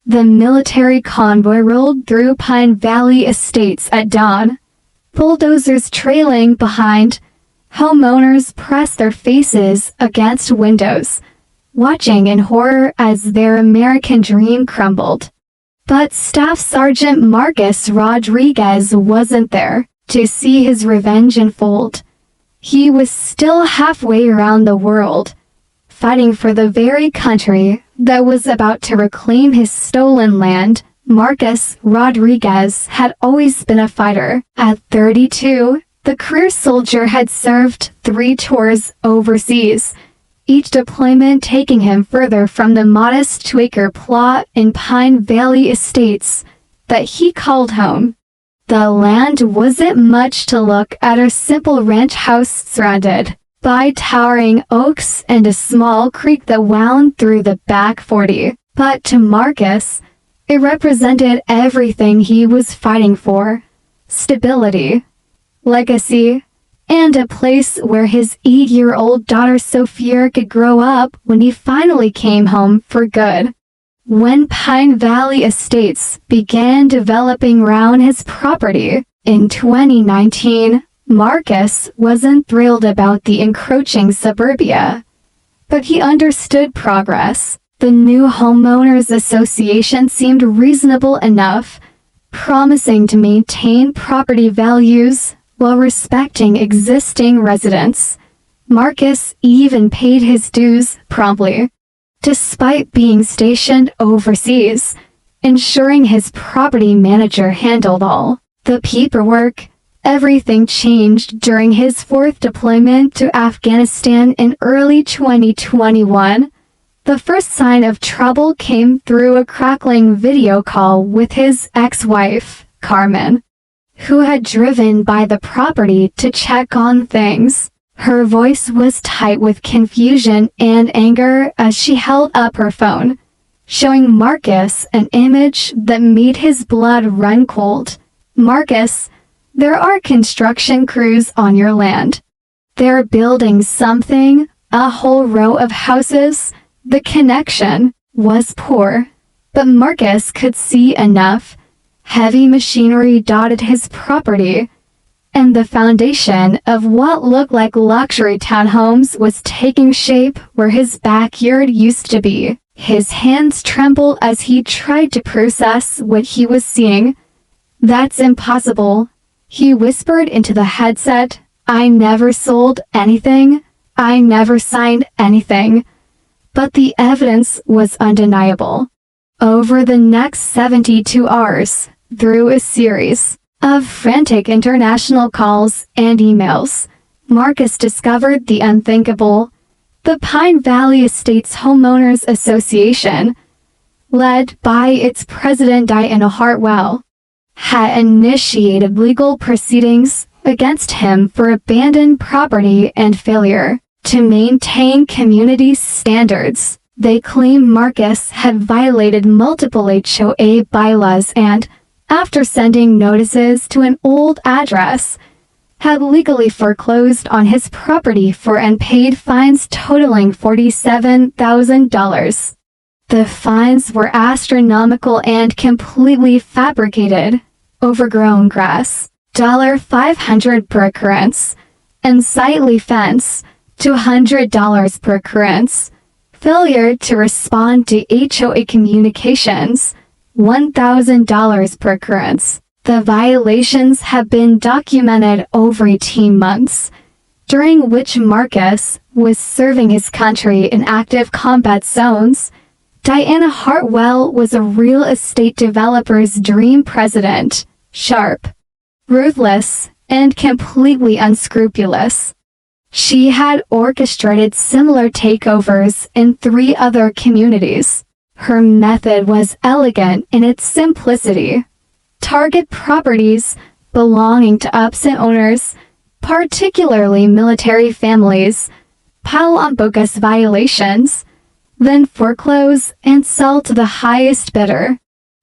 The military convoy rolled through Pine Valley Estates at dawn, bulldozers trailing behind. Homeowners pressed their faces against windows, watching in horror as their American dream crumbled. But Staff Sergeant Marcus Rodriguez wasn't there to see his revenge unfold. He was still halfway around the world, fighting for the very country that was about to reclaim his stolen land. Marcus Rodriguez had always been a fighter. At 32, the career soldier had served 3 tours overseas, each deployment taking him further from the modest 2-acre plot in Pine Valley Estates that he called home. The land wasn't much to look at, a simple ranch house surrounded by towering oaks and a small creek that wound through the back 40. But to Marcus, it represented everything he was fighting for: stability, legacy, and a place where his 8-year-old daughter Sophia could grow up when he finally came home for good. When Pine Valley Estates began developing around his property in 2019, Marcus wasn't thrilled about the encroaching suburbia, but he understood progress. The new Homeowners Association seemed reasonable enough, promising to maintain property values while respecting existing residents. Marcus even paid his dues promptly, despite being stationed overseas, ensuring his property manager handled all the paperwork. Everything changed during his 4th deployment to Afghanistan in early 2021. The first sign of trouble came through a crackling video call with his ex-wife, Carmen, who had driven by the property to check on things. Her voice was tight with confusion and anger as she held up her phone, showing Marcus an image that made his blood run cold. "Marcus, there are construction crews on your land. They're building something, a whole row of houses." The connection was poor, but Marcus could see enough. Heavy machinery dotted his property, and the foundation of what looked like luxury townhomes was taking shape where his backyard used to be. His hands trembled as he tried to process what he was seeing. "That's impossible," he whispered into the headset. "I never sold anything. I never signed anything." But the evidence was undeniable. Over the next 72 hours, through a series of frantic international calls and emails, Marcus discovered the unthinkable. The Pine Valley Estates Homeowners Association, led by its president Diana Hartwell, had initiated legal proceedings against him for abandoned property and failure to maintain community standards. They claimed Marcus had violated multiple HOA bylaws and, after sending notices to an old address, had legally foreclosed on his property for unpaid fines totaling $47,000. The fines were astronomical and completely fabricated: overgrown grass, $500 per occurrence; unsightly fence, $200 per occurrence; failure to respond to HOA communications, $1,000 per occurrence. The violations have been documented over 18 months, during which Marcus was serving his country in active combat zones. Diana Hartwell was a real estate developer's dream president: sharp, ruthless, and completely unscrupulous. She had orchestrated similar takeovers in 3 other communities. Her method was elegant in its simplicity: target properties belonging to absent owners, particularly military families, pile on bogus violations, then foreclose and sell to the highest bidder.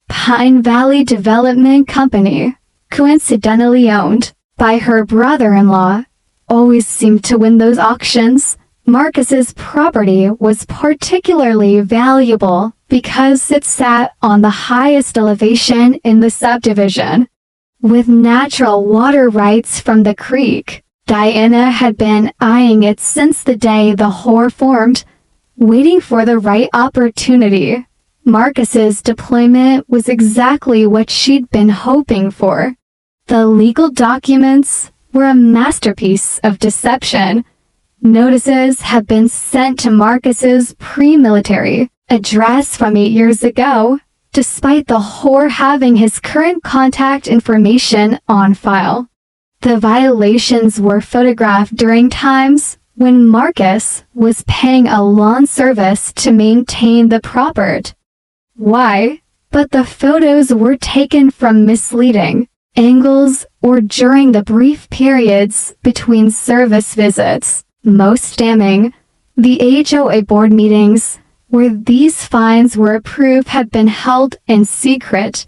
Pine Valley Development Company, coincidentally owned by her brother-in-law, always seemed to win those auctions. Marcus's property was particularly valuable because it sat on the highest elevation in the subdivision. With natural water rights from the creek, Diana had been eyeing it since the day the HOA formed, waiting for the right opportunity. Marcus's deployment was exactly what she'd been hoping for. The legal documents were a masterpiece of deception. Notices had been sent to Marcus's pre-military address from 8 years ago, despite the HOA having his current contact information on file. The violations were photographed during times when Marcus was paying a lawn service to maintain the property. Why? But the photos were taken from misleading angles or during the brief periods between service visits. Most damning, the HOA board meetings where these fines were approved had been held in secret,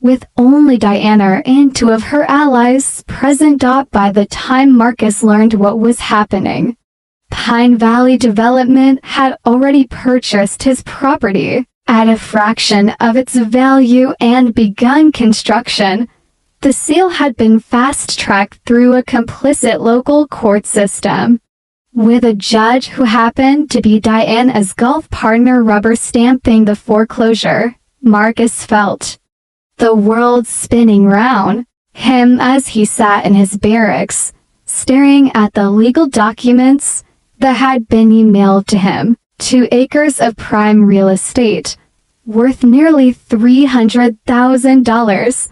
with only Diana and 2 of her allies present. By the time Marcus learned what was happening, Pine Valley Development had already purchased his property at a fraction of its value and begun construction. The sale had been fast-tracked through a complicit local court system, with a judge who happened to be Diana's golf partner rubber-stamping the foreclosure. Marcus felt the world spinning round him as he sat in his barracks, staring at the legal documents that had been emailed to him. 2 acres of prime real estate, worth nearly $300,000,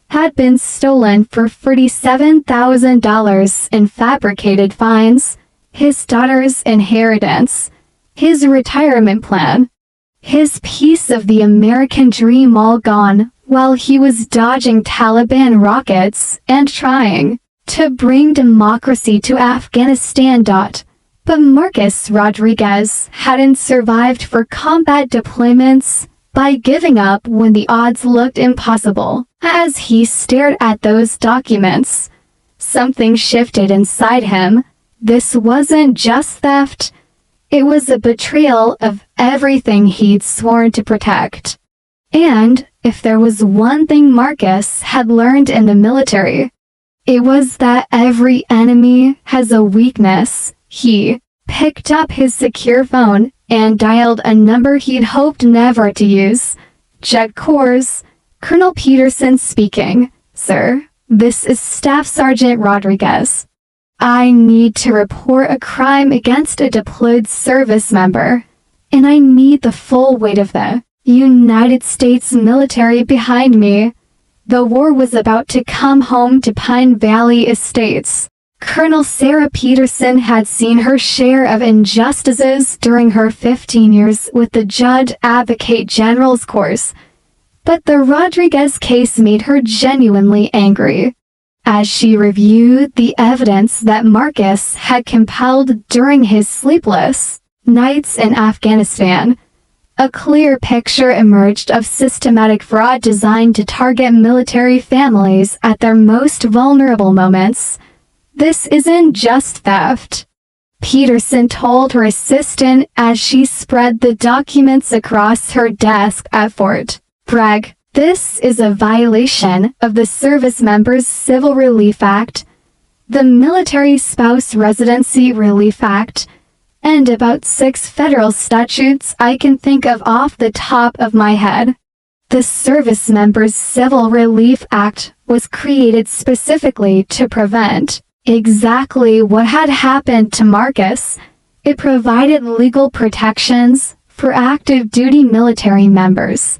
had been stolen for $47,000 in fabricated fines. His daughter's inheritance, his retirement plan, his piece of the American dream, all gone while he was dodging Taliban rockets and trying to bring democracy to Afghanistan. But Marcus Rodriguez hadn't survived for combat deployments by giving up when the odds looked impossible. As he stared at those documents, something shifted inside him. This wasn't just theft, it was a betrayal of everything he'd sworn to protect. And if there was one thing Marcus had learned in the military, it was that every enemy has a weakness. He picked up his secure phone and dialed a number he'd hoped never to use. Jet Corps, Colonel Peterson speaking. Sir, this is Staff Sergeant Rodriguez. I need to report a crime against a deployed service member, and I need the full weight of the United States military behind me. The war was about to come home to Pine Valley Estates. Colonel Sarah Peterson had seen her share of injustices during her 15 years with the Judge Advocate General's course, but the Rodriguez case made her genuinely angry. As she reviewed the evidence that Marcus had compiled during his sleepless nights in Afghanistan, a clear picture emerged of systematic fraud designed to target military families at their most vulnerable moments. This isn't just theft, Peterson told her assistant as she spread the documents across her desk at Fort Bragg. This is a violation of the Service Members Civil Relief Act, the Military Spouse Residency Relief Act, and about 6 federal statutes I can think of off the top of my head. The Service Members Civil Relief Act was created specifically to prevent exactly what had happened to Marcus. It provided legal protections for active duty military members,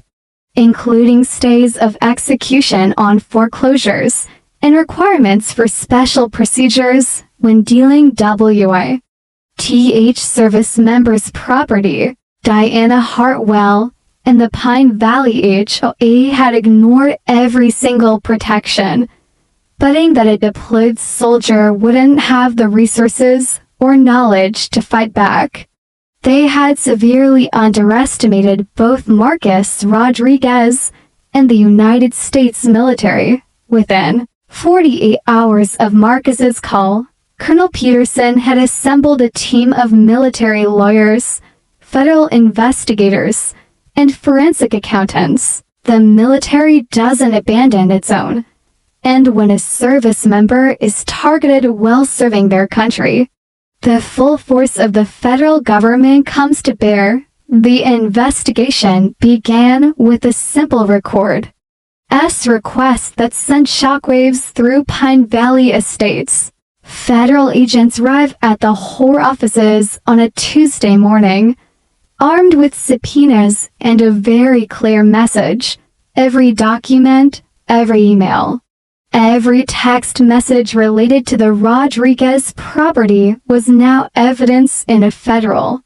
including stays of execution on foreclosures and requirements for special procedures when dealing with service members' property. Diana Hartwell and the Pine Valley HOA had ignored every single protection, betting that a deployed soldier wouldn't have the resources or knowledge to fight back. They had severely underestimated both Marcus Rodriguez and the United States military. Within 48 hours of Marcus's call, Colonel Peterson had assembled a team of military lawyers, federal investigators, and forensic accountants. The military doesn't abandon its own. And when a service member is targeted while serving their country, the full force of the federal government comes to bear. The investigation began with a simple request that sent shockwaves through Pine Valley Estates. Federal agents arrive at the HOA offices on a Tuesday morning, armed with subpoenas and a very clear message. Every document, every email, every text message related to the Rodriguez property was now evidence in a federal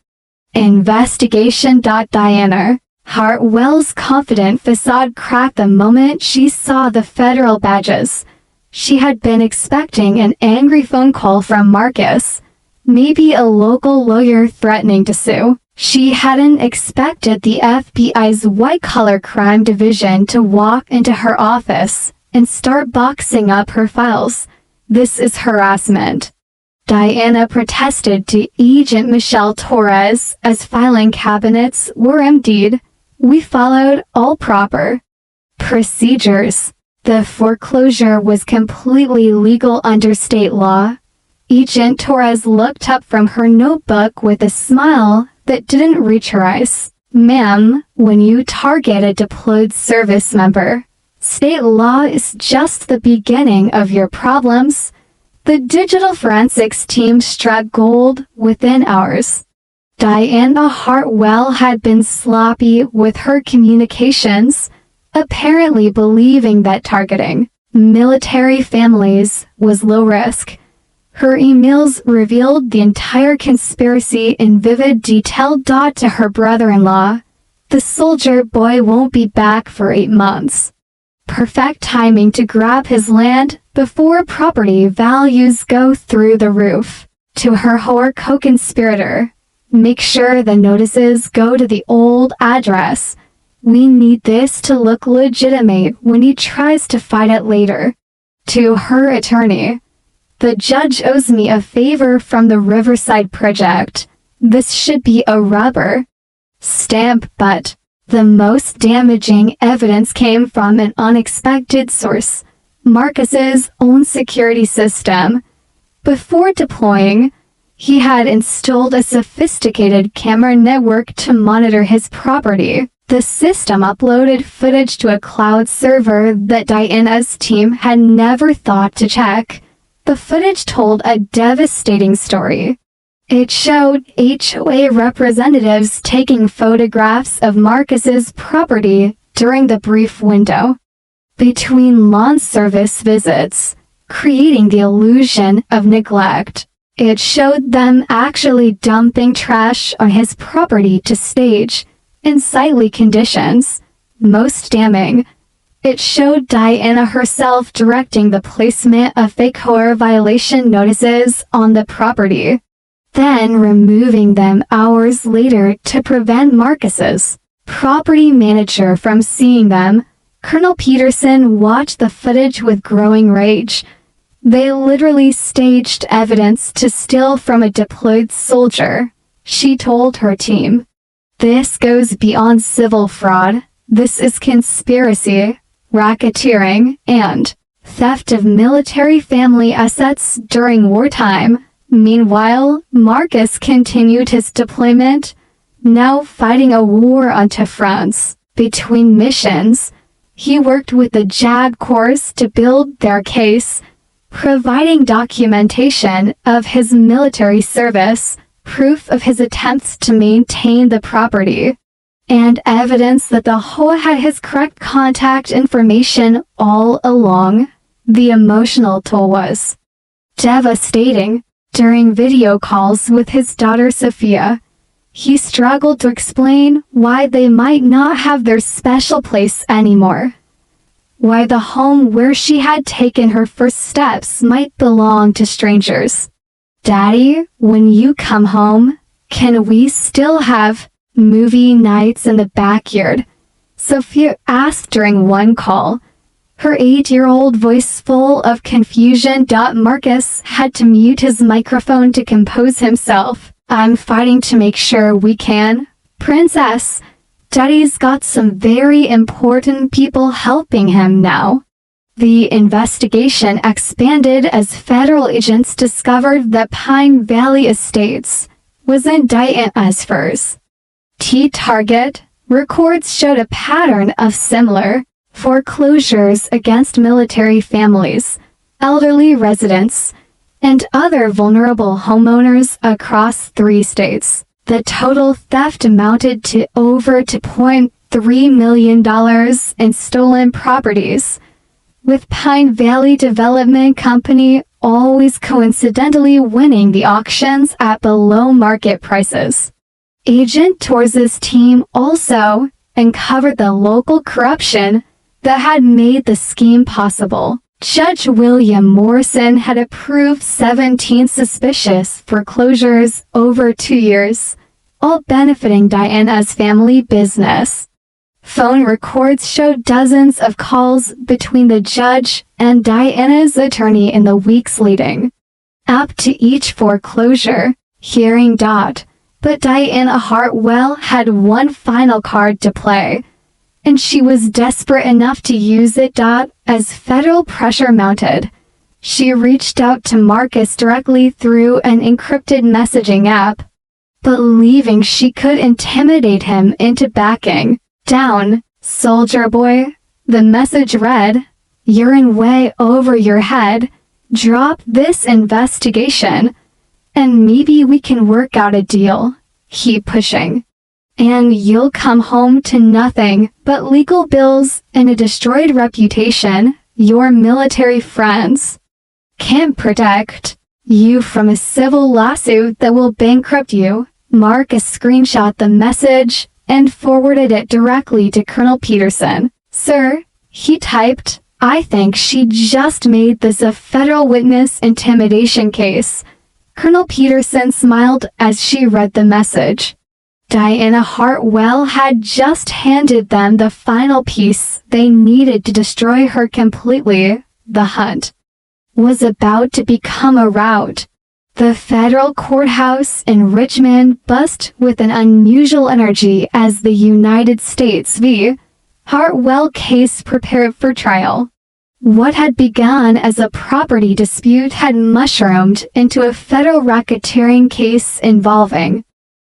investigation. Diana Hartwell's confident facade cracked the moment she saw the federal badges. She had been expecting an angry phone call from Marcus, maybe a local lawyer threatening to sue. She hadn't expected the FBI's white-collar crime division to walk into her office and start boxing up her files. This is harassment, Diana protested to Agent Michelle Torres as filing cabinets were emptied. We followed all proper procedures. The foreclosure was completely legal under state law. Agent Torres looked up from her notebook with a smile that didn't reach her eyes. Ma'am, when you target a deployed service member, state law is just the beginning of your problems. The digital forensics team struck gold within hours. Diana Hartwell had been sloppy with her communications, apparently believing that targeting military families was low risk. Her emails revealed the entire conspiracy in vivid detail. To her brother-in-law, the soldier boy won't be back for 8 months. Perfect timing to grab his land before property values go through the roof. To her HOA co-conspirator, make sure the notices go to the old address. We need this to look legitimate when he tries to fight it later. To her attorney, the judge owes me a favor from the Riverside Project. This should be a rubber stamp, but the most damaging evidence came from an unexpected source, Marcus's own security system. Before deploying, he had installed a sophisticated camera network to monitor his property. The system uploaded footage to a cloud server that Diana's team had never thought to check. The footage told a devastating story. It showed HOA representatives taking photographs of Marcus's property during the brief window between lawn service visits, creating the illusion of neglect. It showed them actually dumping trash on his property to stage unsightly conditions. Most damning, it showed Diana herself directing the placement of fake HOA violation notices on the property, then removing them hours later to prevent Marcus's property manager from seeing them. Colonel Peterson watched the footage with growing rage. They literally staged evidence to steal from a deployed soldier, she told her team. This goes beyond civil fraud. This is conspiracy, racketeering, and theft of military family assets during wartime. Meanwhile, Marcus continued his deployment, now fighting a war on two fronts. Between missions, he worked with the JAG Corps to build their case, providing documentation of his military service, proof of his attempts to maintain the property, and evidence that the HOA had his correct contact information all along. The emotional toll was devastating. During video calls with his daughter Sophia, he struggled to explain why they might not have their special place anymore. Why the home where she had taken her first steps might belong to strangers. Daddy, when you come home, can we still have movie nights in the backyard? Sophia asked during one call, her 8-year-old voice full of confusion. Marcus had to mute his microphone to compose himself. I'm fighting to make sure we can, Princess. Daddy's got some very important people helping him now. The investigation expanded as federal agents discovered that Pine Valley Estates wasn't Diana's first target. Records showed a pattern of similar foreclosures against military families, elderly residents, and other vulnerable homeowners across 3 states. The total theft amounted to over $2.3 million in stolen properties, with Pine Valley Development Company always coincidentally winning the auctions at below market prices. Agent Torres's team also uncovered the local corruption that had made the scheme possible. Judge William Morrison had approved 17 suspicious foreclosures over 2 years, all benefiting Diana's family business. Phone records showed dozens of calls between the judge and Diana's attorney in the weeks leading up to each foreclosure hearing. But Diana Hartwell had one final card to play, and she was desperate enough to use it. As federal pressure mounted, she reached out to Marcus directly through an encrypted messaging app, believing she could intimidate him into backing down. "Soldier boy," the message read, "you're in way over your head. Drop this investigation, and maybe we can work out a deal. Keep pushing, and you'll come home to nothing but legal bills and a destroyed reputation. Your military friends can't protect you from a civil lawsuit that will bankrupt you." Marcus screenshot the message and forwarded it directly to Colonel Peterson. "Sir," he typed, "I think she just made this a federal witness intimidation case." Colonel Peterson smiled as she read the message. Diana Hartwell had just handed them the final piece they needed to destroy her completely. The hunt was about to become a rout. The federal courthouse in Richmond buzzed with an unusual energy as the United States v. Hartwell case prepared for trial. What had begun as a property dispute had mushroomed into a federal racketeering case involving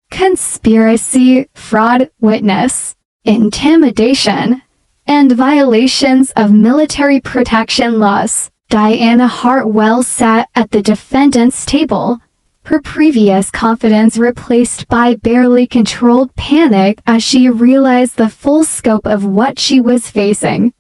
conspiracy, fraud, witness intimidation, and violations of military protection laws. Diana Hartwell sat at the defendant's table, her previous confidence replaced by barely controlled panic as she realized the full scope of what she was facing.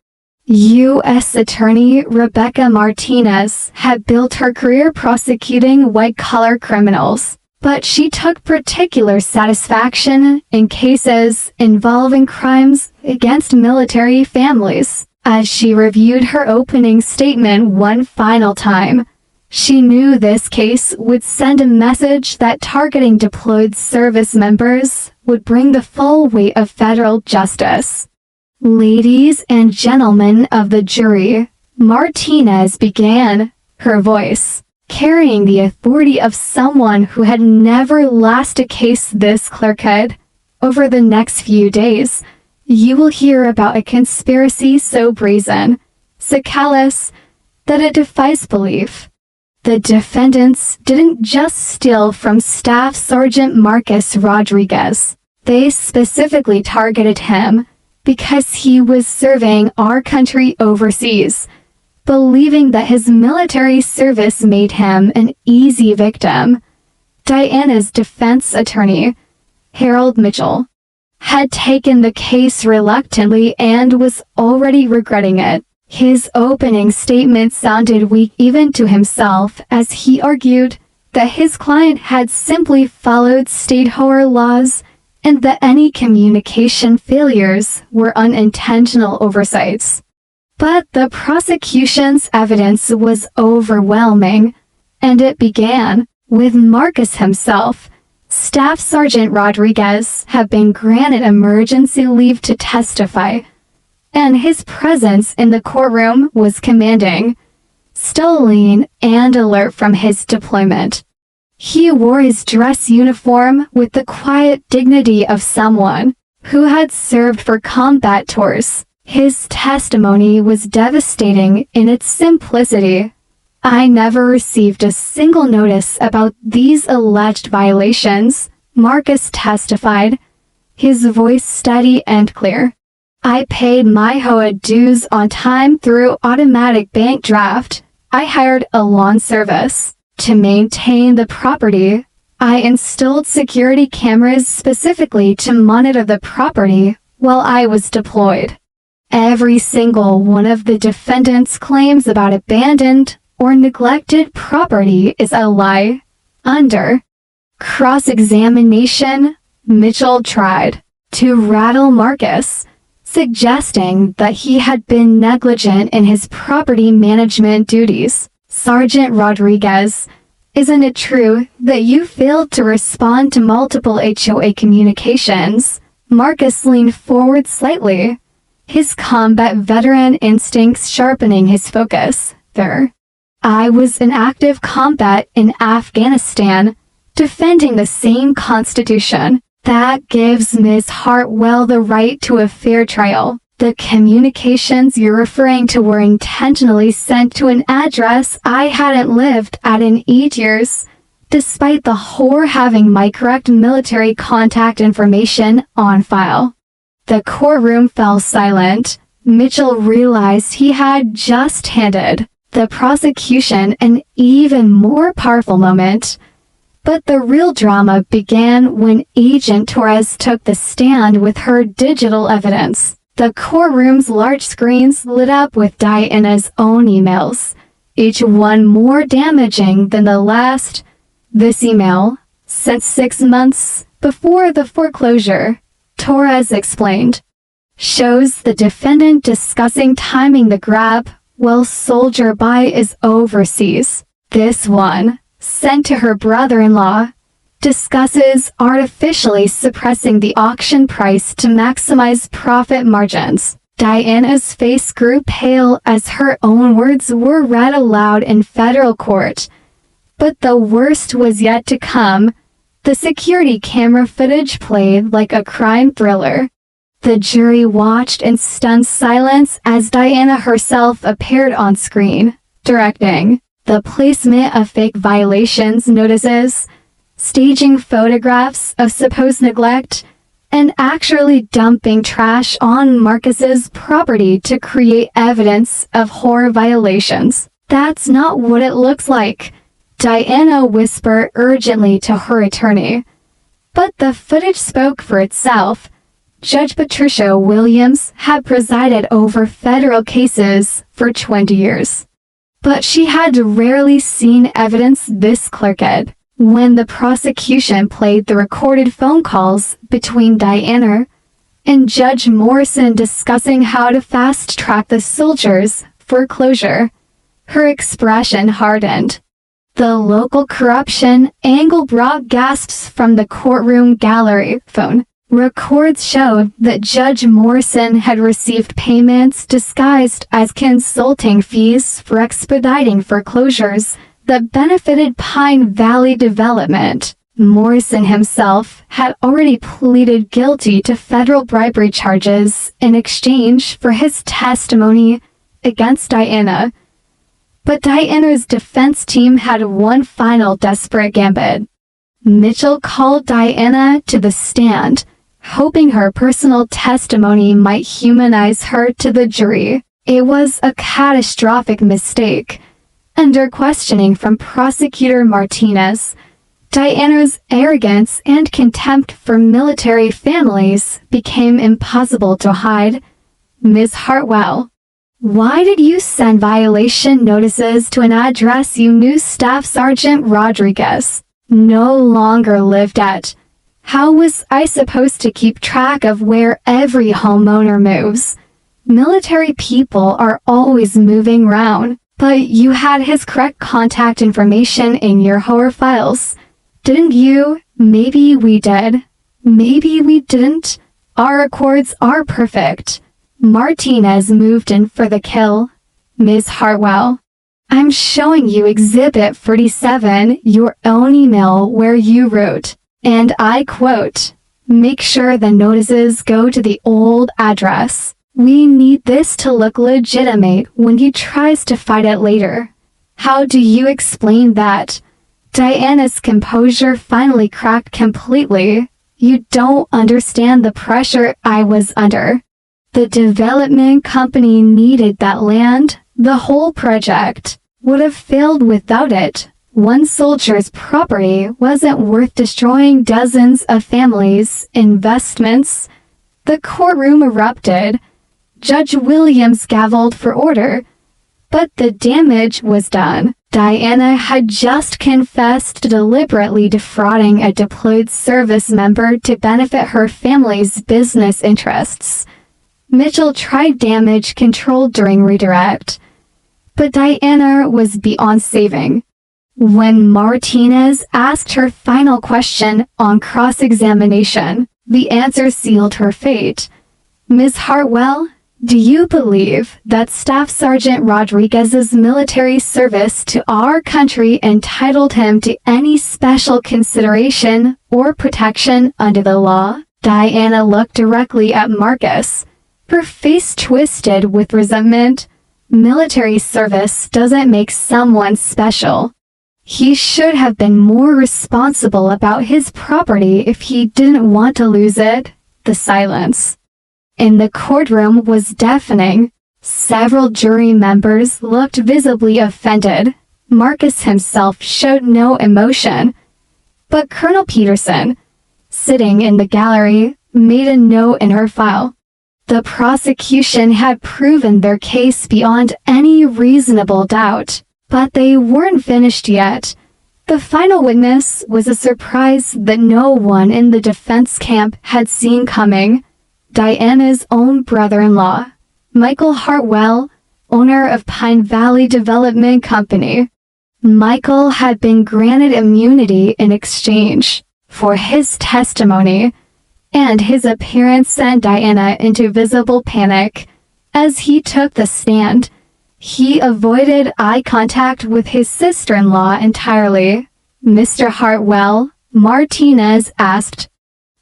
U.S. Attorney Rebecca Martinez had built her career prosecuting white-collar criminals, but she took particular satisfaction in cases involving crimes against military families. As she reviewed her opening statement one final time, she knew this case would send a message that targeting deployed service members would bring the full weight of federal justice. "Ladies and gentlemen of the jury," Martinez began, her voice carrying the authority of someone who had never lost a case this clear-cut. "Over the next few days, you will hear about a conspiracy so brazen, so callous, that it defies belief. The defendants didn't just steal from Staff Sergeant Marcus Rodriguez. They specifically targeted him because he was serving our country overseas, believing that his military service made him an easy victim." Diana's defense attorney, Harold Mitchell, had taken the case reluctantly and was already regretting it. His opening statement sounded weak even to himself as he argued that his client had simply followed state HOA laws and that any communication failures were unintentional oversights. But the prosecution's evidence was overwhelming, and it began with Marcus himself. Staff Sergeant Rodriguez had been granted emergency leave to testify, and his presence in the courtroom was commanding, still lean and alert from his deployment. He wore his dress uniform with the quiet dignity of someone who had served for combat tours. His testimony was devastating in its simplicity. "I never received a single notice about these alleged violations," Marcus testified, his voice steady and clear. "I paid my HOA dues on time through automatic bank draft. I hired a lawn service to maintain the property. I installed security cameras specifically to monitor the property while I was deployed." Every single one of the defendants' claims about abandoned or neglected property is a lie. Under cross-examination, Mitchell tried to rattle Marcus, suggesting that he had been negligent in his property management duties. "Sergeant Rodriguez, isn't it true that you failed to respond to multiple HOA communications?" Marcus leaned forward slightly, his combat veteran instincts sharpening his focus. "I was in active combat in Afghanistan, defending the same constitution. That gives Ms. Hartwell the right to a fair trial. The communications you're referring to were intentionally sent to an address I hadn't lived at in 8 years, despite the whore having my correct military contact information on file." The courtroom fell silent. Mitchell realized he had just handed the prosecution an even more powerful moment. But the real drama began when Agent Torres took the stand with her digital evidence. The courtroom's large screens lit up with Diana's own emails, each one more damaging than the last. "This email, sent 6 months before the foreclosure," Torres explained, "shows the defendant discussing timing the grab while Soldier Buy is overseas. This one, sent to her brother-in-law, discusses artificially suppressing the auction price to maximize profit margins." Diana's face grew pale as her own words were read aloud in federal court. But the worst was yet to come. The security camera footage played like a crime thriller. The jury watched in stunned silence as Diana herself appeared on screen, directing the placement of fake violations notices, staging photographs of supposed neglect, and actually dumping trash on Marcus's property to create evidence of horror violations. "That's not what it looks like," Diana whispered urgently to her attorney. But the footage spoke for itself. Judge Patricia Williams had presided over federal cases for 20 years. But she had rarely seen evidence this clear-cut. When the prosecution played the recorded phone calls between Diana and Judge Morrison discussing how to fast-track the Soldiers' foreclosure, her expression hardened. The local corruption angle brought gasps from the courtroom gallery. Phone records showed that Judge Morrison had received payments disguised as consulting fees for expediting foreclosures that benefited Pine Valley Development. Morrison himself had already pleaded guilty to federal bribery charges in exchange for his testimony against Diana. But Diana's defense team had one final desperate gambit. Mitchell called Diana to the stand, hoping her personal testimony might humanize her to the jury. It was a catastrophic mistake. Under questioning from Prosecutor Martinez, Diana's arrogance and contempt for military families became impossible to hide. "Ms. Hartwell, why did you send violation notices to an address you knew Staff Sergeant Rodriguez no longer lived at? How was I supposed to keep track of where every homeowner moves? Military people are always moving around, but you had his correct contact information in your HOA files. Didn't you? Maybe we did. Maybe we didn't. Our records are perfect." Martinez moved in for the kill. "Ms. Hartwell, I'm showing you Exhibit 47, your own email where you wrote, and I quote, Make sure the notices go to the old address. We need this to look legitimate when he tries to fight it later. How do you explain that? Diana's composure finally cracked completely. You don't understand the pressure I was under. The development company needed that land. The whole project would have failed without it. One soldier's property wasn't worth destroying dozens of families' investments. The courtroom erupted. Judge Williams gavelled for order. But the damage was done. Diana had just confessed to deliberately defrauding a deployed service member to benefit her family's business interests. Mitchell tried damage control during redirect, but Diana was beyond saving. When Martinez asked her final question on cross-examination, the answer sealed her fate. Ms. Hartwell, do you believe that Staff Sergeant Rodriguez's military service to our country entitled him to any special consideration or protection under the law? Diana looked directly at Marcus, her face twisted with resentment. Military service doesn't make someone special. He should have been more responsible about his property if he didn't want to lose it. The silence in the courtroom was deafening. Several jury members looked visibly offended. Marcus himself showed no emotion. But Colonel Peterson, sitting in the gallery, made a note in her file. The prosecution had proven their case beyond any reasonable doubt, but they weren't finished yet. The final witness was a surprise that no one in the defense camp had seen coming. Diana's own brother-in-law, Michael Hartwell, owner of Pine Valley Development Company. Michael had been granted immunity in exchange for his testimony, and his appearance sent Diana into visible panic. As he took the stand, he avoided eye contact with his sister-in-law entirely. Mr. Hartwell, Martinez asked,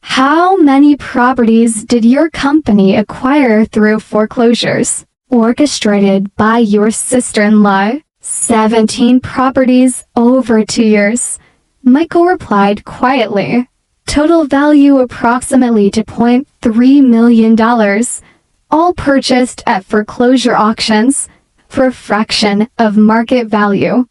how many properties did your company acquire through foreclosures orchestrated by your sister-in-law? 17 properties over 2 years. Michael replied quietly. Total value approximately $2.3 million, all purchased at foreclosure auctions for a fraction of market value.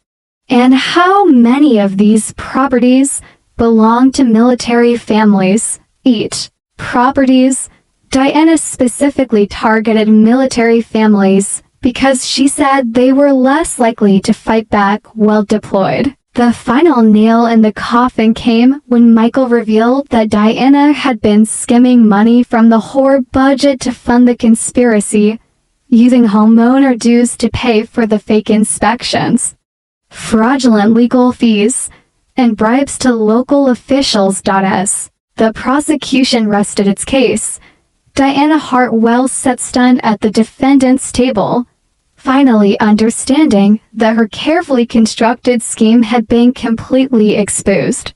And how many of these properties belong to military families? 8 properties. Diana specifically targeted military families because she said they were less likely to fight back while deployed. The final nail in the coffin came when Michael revealed that Diana had been skimming money from the HOA budget to fund the conspiracy, using homeowner dues to pay for the fake inspections, fraudulent legal fees, and bribes to local officials. As the prosecution rested its case, Diana Hartwell sat stunned at the defendant's table, finally understanding that her carefully constructed scheme had been completely exposed.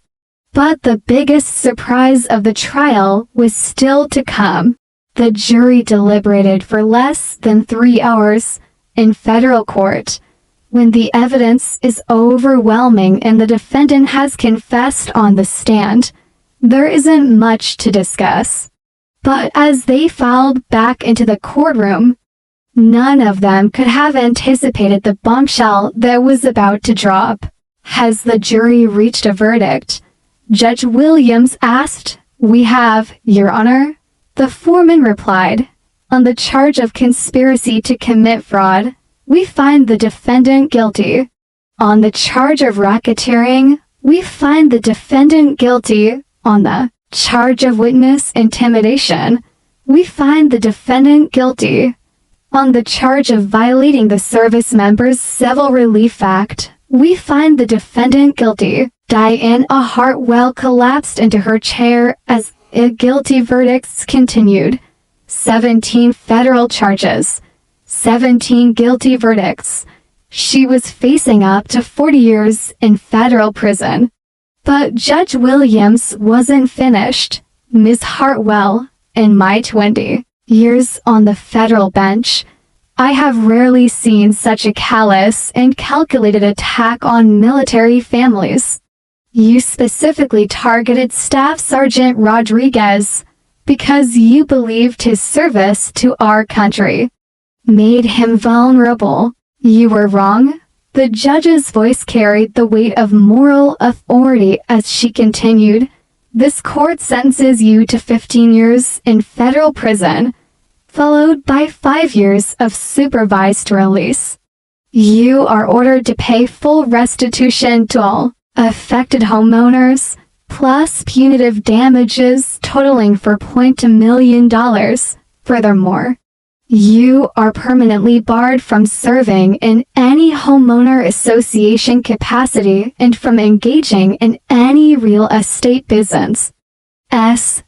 But the biggest surprise of the trial was still to come. The jury deliberated for less than 3 hours in federal court. When the evidence is overwhelming and the defendant has confessed on the stand, there isn't much to discuss. But as they filed back into the courtroom, none of them could have anticipated the bombshell that was about to drop. Has the jury reached a verdict? Judge Williams asked. We have, Your Honor. The foreman replied. On the charge of conspiracy to commit fraud, we find the defendant guilty. On the charge of racketeering, we find the defendant guilty. On the charge of witness intimidation, we find the defendant guilty. On the charge of violating the Service Members Civil Relief Act, we find the defendant guilty. Diana Hartwell collapsed into her chair as guilty verdicts continued. 17 federal charges. 17 guilty verdicts. She was facing up to 40 years in federal prison. But Judge Williams wasn't finished. Ms. Hartwell, in my 20 years on the federal bench, I have rarely seen such a callous and calculated attack on military families. You specifically targeted Staff Sergeant Rodriguez because you believed his service to our country made him vulnerable. You were wrong. The judge's voice carried the weight of moral authority as she continued. This court sentences you to 15 years in federal prison, followed by 5 years of supervised release. You are ordered to pay full restitution to all affected homeowners, plus punitive damages totaling $4.2 million. Furthermore, you are permanently barred from serving in any homeowner association capacity and from engaging in any real estate business. As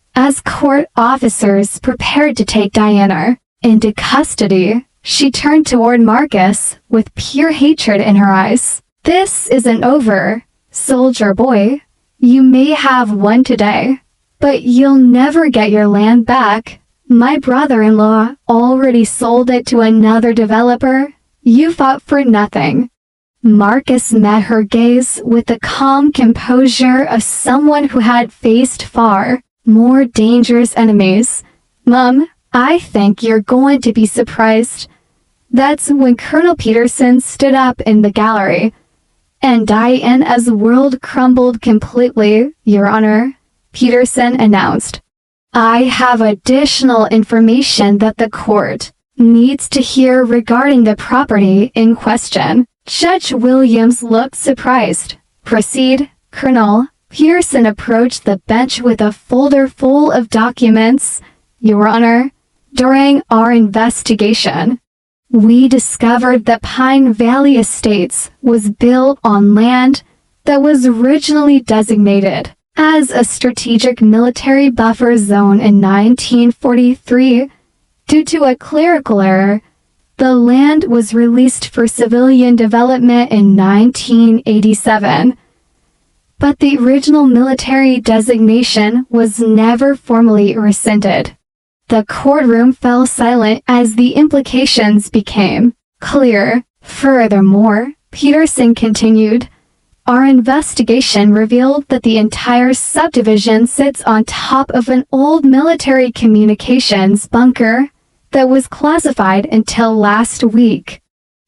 court officers prepared to take Diana into custody, she turned toward Marcus with pure hatred in her eyes. This isn't over, soldier boy. You may have won today, but you'll never get your land back. My brother-in-law already sold it to another developer. You fought for nothing. Marcus met her gaze with the calm composure of someone who had faced far more dangerous enemies. Mom, I think you're going to be surprised. That's when Colonel Peterson stood up in the gallery. And Diana's world crumbled completely, Your Honor, Peterson announced. I have additional information that the court needs to hear regarding the property in question. Judge Williams looked surprised. Proceed, Colonel. Pearson approached the bench with a folder full of documents. Your Honor, during our investigation, we discovered that Pine Valley Estates was built on land that was originally designated as a strategic military buffer zone in 1943. Due to a clerical error, the land was released for civilian development in 1987. But the original military designation was never formally rescinded. The courtroom fell silent as the implications became clear. Furthermore, Peterson continued, our investigation revealed that the entire subdivision sits on top of an old military communications bunker that was classified until last week.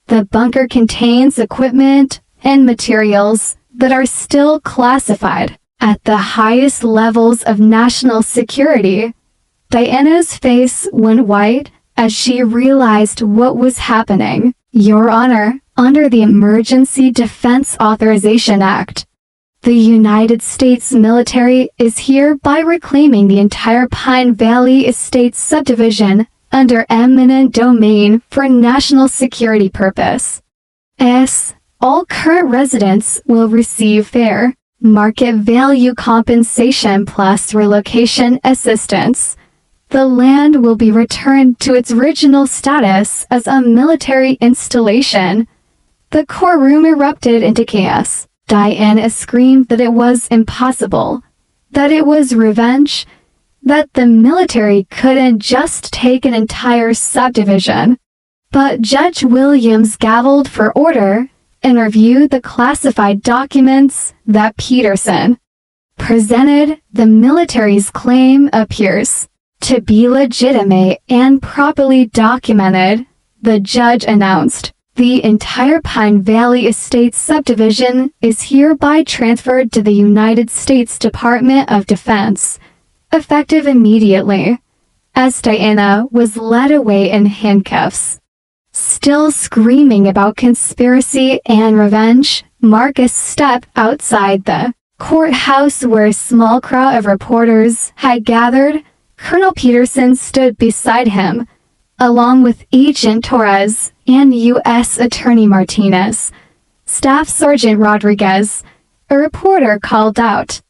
The bunker contains equipment and materials that are still classified at the highest levels of national security. Diana's face went white as she realized what was happening. Your Honor, under the Emergency Defense Authorization Act, the United States military is hereby reclaiming the entire Pine Valley Estates subdivision under eminent domain for national security purpose. All current residents will receive fair market value compensation plus relocation assistance. The land will be returned to its original status as a military installation. The courtroom erupted into chaos. Diana screamed that it was impossible, that it was revenge, that the military couldn't just take an entire subdivision. But Judge Williams gavelled for order and reviewed the classified documents that Peterson presented. The military's claim appears to be legitimate and properly documented, the judge announced. The entire Pine Valley Estates subdivision is hereby transferred to the United States Department of Defense, effective immediately, as Diana was led away in handcuffs. Still screaming about conspiracy and revenge, Marcus stepped outside the courthouse where a small crowd of reporters had gathered. Colonel Peterson stood beside him, along with Agent Torres and U.S. Attorney Martinez. Staff Sergeant Rodriguez, a reporter called out,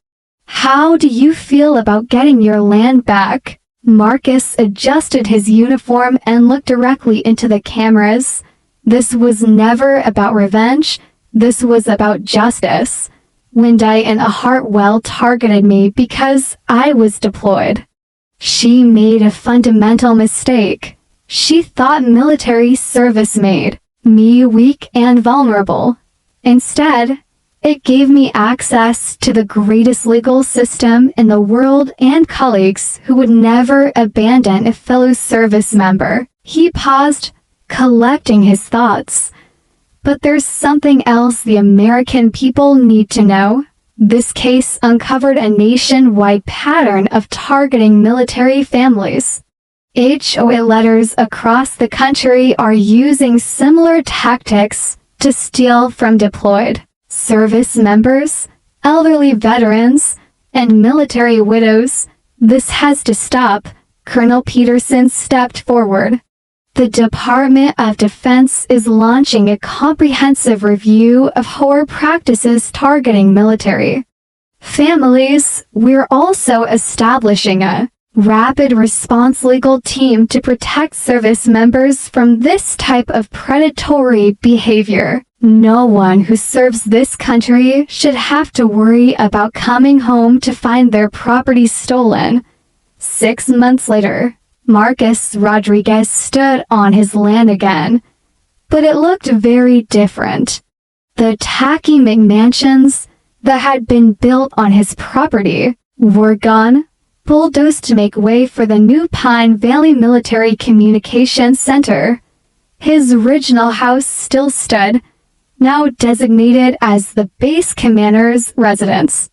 "How do you feel about getting your land back?" Marcus adjusted his uniform and looked directly into the cameras. This was never about revenge. This was about justice. when Diana Hartwell targeted me because I was deployed. She made a fundamental mistake. She thought military service made me weak and vulnerable. Instead, it gave me access to the greatest legal system in the world and colleagues who would never abandon a fellow service member. He paused, collecting his thoughts. But there's something else the American people need to know. This case uncovered a nationwide pattern of targeting military families. HOA letters across the country are using similar tactics to steal from deployed service members, elderly veterans, and military widows. This has to stop. Colonel Peterson stepped forward. The Department of Defense is launching a comprehensive review of HOA practices targeting military families. We're also establishing a rapid response legal team to protect service members from this type of predatory behavior. No one who serves this country should have to worry about coming home to find their property stolen. 6 months later, Marcus Rodriguez stood on his land again, but it looked very different. The tacky McMansions that had been built on his property were gone, bulldozed to make way for the new Pine Valley Military Communications Center. His original house still stood, now designated as the base commander's residence.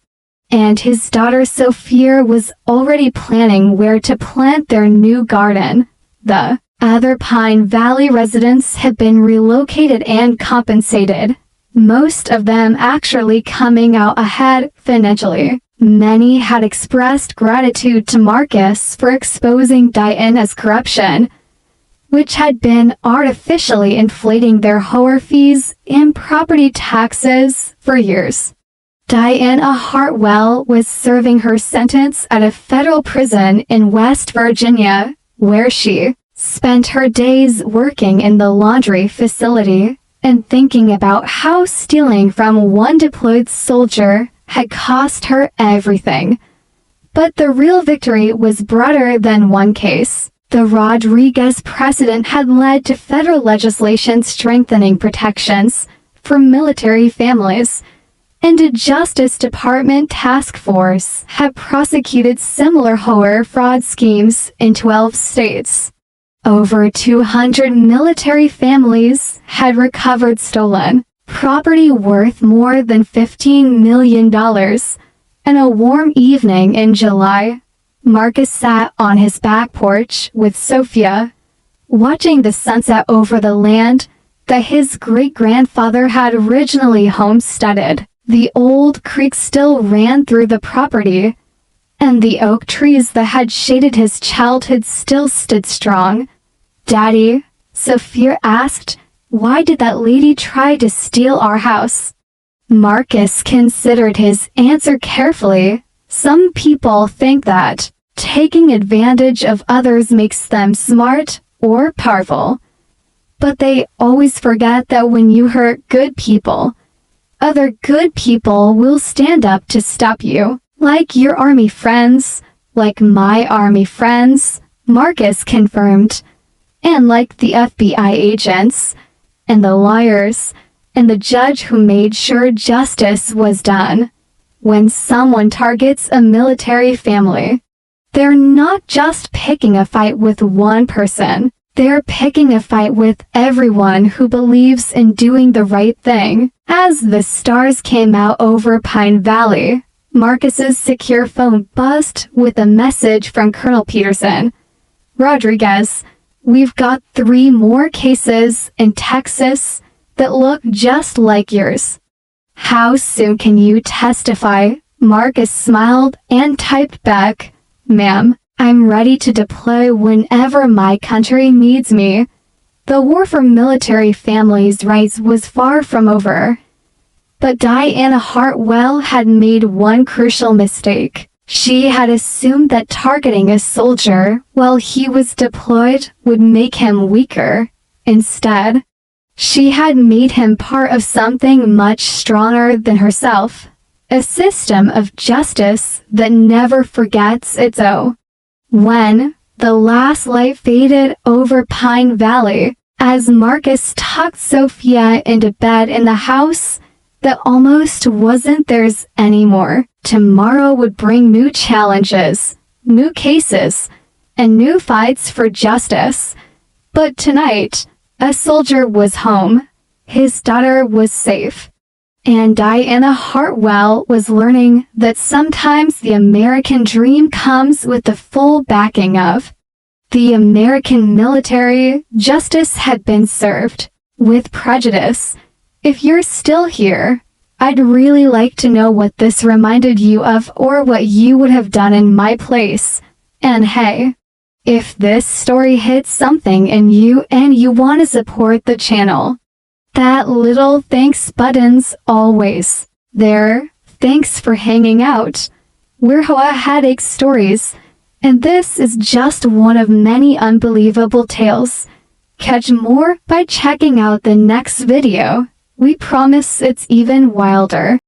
And his daughter Sophia was already planning where to plant their new garden. The other Pine Valley residents had been relocated and compensated, most of them actually coming out ahead financially. Many had expressed gratitude to Marcus for exposing Diana's corruption, which had been artificially inflating their HOA fees and property taxes for years. Diana Hartwell was serving her sentence at a federal prison in West Virginia, where she spent her days working in the laundry facility and thinking about how stealing from one deployed soldier had cost her everything. But the real victory was broader than one case. The Rodriguez precedent had led to federal legislation strengthening protections for military families, and a Justice Department task force had prosecuted similar HOA fraud schemes in 12 states. Over 200 military families had recovered stolen property worth more than $15 million. And a warm evening in July, Marcus sat on his back porch with Sophia, watching the sunset over the land that his great-grandfather had originally homesteaded. The old creek still ran through the property, and the oak trees that had shaded his childhood still stood strong. "Daddy," Sophia asked, "why did that lady try to steal our house?" Marcus considered his answer carefully. Some people think that taking advantage of others makes them smart or powerful. But they always forget that when you hurt good people, other good people will stand up to stop you. Like your army friends, like my army friends, Marcus confirmed. And like the FBI agents, and the lawyers, and the judge who made sure justice was done. When someone targets a military family, they're not just picking a fight with one person. They're picking a fight with everyone who believes in doing the right thing. As the stars came out over Pine Valley, Marcus's secure phone buzzed with a message from Colonel Peterson. "Rodriguez, we've got 3 more cases in Texas that look just like yours. How soon can you testify?" Marcus smiled and typed back, "Ma'am, I'm ready to deploy whenever my country needs me." The war for military families' rights was far from over. But Diana Hartwell had made one crucial mistake. She had assumed that targeting a soldier while he was deployed would make him weaker. Instead, she had made him part of something much stronger than herself, a system of justice that never forgets its own. When the last light faded over Pine Valley, as Marcus tucked Sophia into bed in the house that almost wasn't theirs anymore, tomorrow would bring new challenges, new cases, and new fights for justice. But tonight, a soldier was home, his daughter was safe, and Diana Hartwell was learning that sometimes the American dream comes with the full backing of the American military. Justice had been served with prejudice. If you're still here, I'd really like to know what this reminded you of or what you would have done in my place. And hey, if this story hits something in you and you want to support the channel, that little thanks button's always there. Thanks for hanging out. We're HOA Headache Stories, and this is just one of many unbelievable tales. Catch more by checking out the next video. We promise it's even wilder.